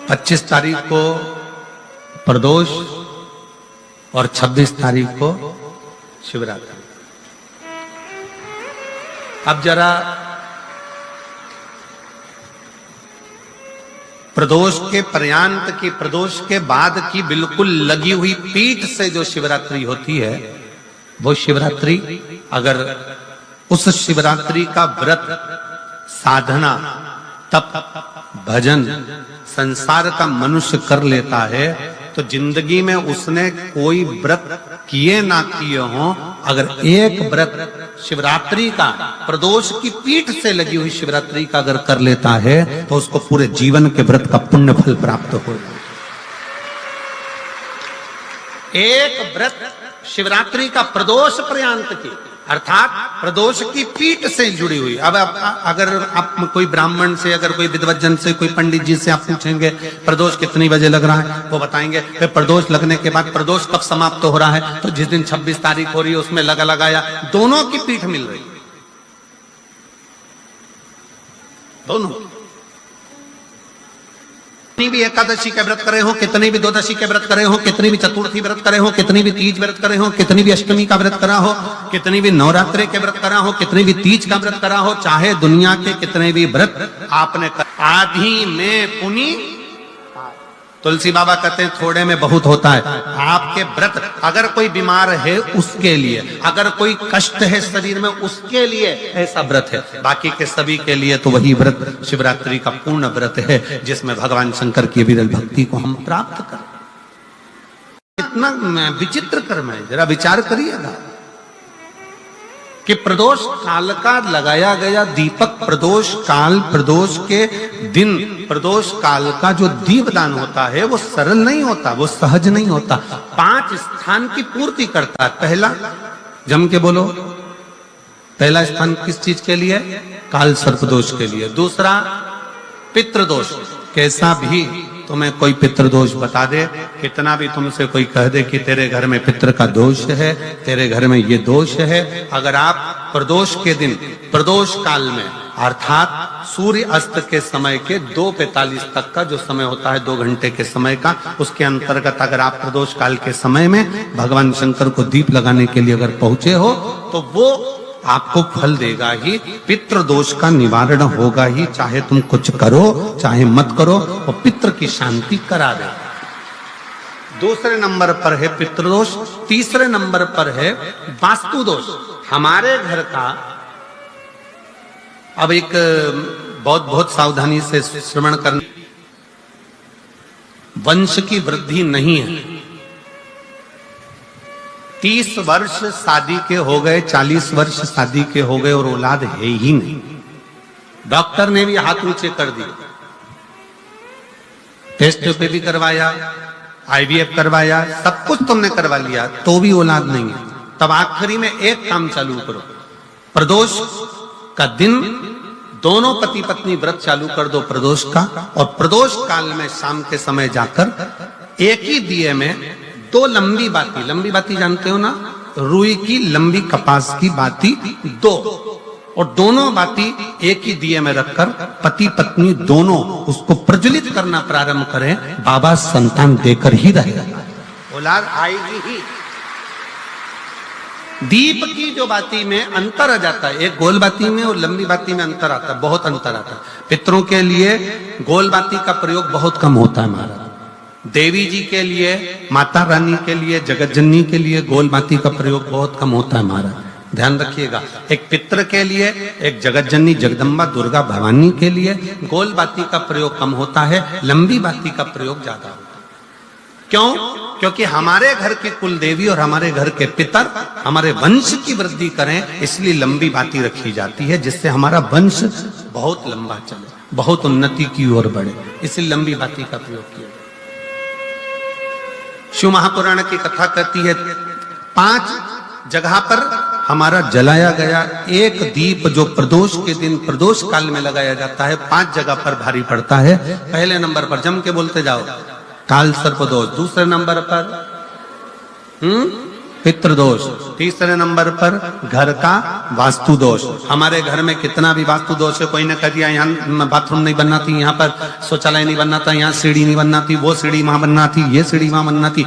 25 तारीख को प्रदोष और 26 तारीख को शिवरात्रि। अब जरा प्रदोष के पर्यांत की, प्रदोष के बाद की बिल्कुल लगी हुई पीठ से जो शिवरात्रि होती है, वो शिवरात्रि अगर उस शिवरात्रि का व्रत, साधना, तप, भजन संसार का मनुष्य कर लेता है तो जिंदगी में उसने कोई व्रत किए ना किए हो, अगर एक व्रत शिवरात्रि का, प्रदोष की पीठ से लगी हुई शिवरात्रि का अगर कर लेता है तो उसको पूरे जीवन के व्रत का पुण्य फल प्राप्त हो। एक व्रत शिवरात्रि का प्रदोष पर्यंत की, अर्थात प्रदोष की पीठ से जुड़ी हुई। अब अगर आप कोई ब्राह्मण से, अगर कोई विद्वज्जन से, कोई पंडित जी से आप पूछेंगे प्रदोष कितनी बजे लग रहा है, वो बताएंगे। फिर प्रदोष लगने के बाद प्रदोष कब समाप्त हो रहा है, तो जिस दिन 26 तारीख हो रही है उसमें लगाया, दोनों की पीठ मिल रही, दोनों। कितनी भी एकादशी के व्रत करे हो, कितनी भी द्वादशी के व्रत करे हो, कितनी भी चतुर्थी व्रत करे हो, कितनी भी तीज व्रत करे हो, कितनी भी अष्टमी का व्रत करा हो, कितनी भी नवरात्रि के व्रत करा हो, कितनी भी तीज का व्रत करा हो, चाहे दुनिया के कितने भी व्रत आपने आधी में पुनी। तुलसी बाबा कहते हैं थोड़े में बहुत होता है। आपके व्रत, अगर कोई बीमार है उसके लिए, अगर कोई कष्ट है शरीर में उसके लिए ऐसा व्रत है, बाकी के सभी के लिए तो वही व्रत शिवरात्रि का पूर्ण व्रत है जिसमें भगवान शंकर की विरल भक्ति को हम प्राप्त करें। कितना विचित्र कर्म है, जरा विचार करिएगा कि प्रदोष काल का लगाया गया दीपक, प्रदोष काल, प्रदोष के दिन, प्रदोष काल का जो दीपदान होता है वो सरल नहीं होता, वो सहज नहीं होता। 5 स्थान की पूर्ति करता है। पहला, जम के बोलो, पहला स्थान किस चीज के लिए? काल सर्पदोष के लिए। दूसरा, पितृदोष। कैसा भी तुम्हें कोई पितृदोष बता दे, कितना भी तुमसे कोई कह दे कि तेरे घर में पितृ का दोष है, तेरे घर में ये दोष है, अगर आप प्रदोष के दिन, प्रदोष काल में, अर्थात सूर्य अस्त के समय के 2:45 तक का जो समय होता है, 2 घंटे के समय का, उसके अंतर्गत अगर आप प्रदोष काल के समय में भगवान शंकर को दीप लगाने के लिए अगर पहुंचे हो तो वो आपको फल देगा ही, पितृदोष का निवारण होगा ही, चाहे तुम कुछ करो चाहे मत करो, वो पितृ की शांति करा दे। दूसरे नंबर पर है पितृदोष। तीसरे नंबर पर है वास्तु दोष। हमारे घर का, अब एक बहुत सावधानी से श्रवण करना, वंश की वृद्धि नहीं है। 30 वर्ष शादी के हो गए, 40 वर्ष शादी के हो गए और औलाद है ही नहीं। डॉक्टर ने भी हाथ ऊंचे कर दिए, टेस्ट पे भी करवाया, IVF करवाया, सब कुछ तुमने करवा लिया, तो भी औलाद नहीं है। तब आखिरी में एक काम चालू करो, प्रदोष का दिन दोनों पति पत्नी व्रत चालू कर दो प्रदोष का, और प्रदोष काल में शाम के समय जाकर एक ही दिए में 2 लंबी बाती जानते हो ना, रुई की लंबी कपास की बाती 2, और दोनों बाती एक ही दिए में रखकर पति पत्नी दोनों उसको प्रज्वलित करना प्रारंभ करें, बाबा संतान देकर ही रहेगा, औलाद आएगी ही। दीप की जो बाती में अंतर आ जाता है, एक गोल बाती में और लंबी बाती में अंतर आता है, बहुत अंतर आता है। पितरों के लिए गोल बाती का प्रयोग बहुत कम होता है महाराज। देवी जी के लिए, माता रानी के लिए, जगत जननी के लिए गोल बाती का प्रयोग बहुत कम होता है महाराज, ध्यान रखिएगा। एक पितृ के लिए, एक जगत जननी जगदम्बा दुर्गा भवानी के लिए गोल बाती का प्रयोग कम होता है, लंबी बाती का प्रयोग ज्यादा होता है। क्यों? क्योंकि हमारे घर की कुल देवी और हमारे घर के पितर हमारे वंश की वृद्धि करें, इसलिए लंबी बाती रखी जाती है, जिससे हमारा वंश बहुत लंबा चले, बहुत उन्नति की ओर बढ़े, इसलिए लंबी बाती का प्रयोग किया। शिव महापुराण की कथा कहती है 5 जगह पर हमारा जलाया गया एक दीप जो प्रदोष के दिन, प्रदोष काल में लगाया जाता है, 5 जगह पर भारी पड़ता है। पहले नंबर पर, जम के बोलते जाओ, काल सर्पदोष। दूसरे नंबर पर पितृदोष। तीसरे नंबर पर घर का वास्तु दोष। हमारे घर में कितना भी वास्तु दोष है, कोई ने कह दिया यहाँ बाथरूम नहीं बनना थी, यहाँ पर शौचालय नहीं बनना था, यहाँ सीढ़ी नहीं बनना थी, वो सीढ़ी वहां बनना थी, ये सीढ़ी वहां बनना थी।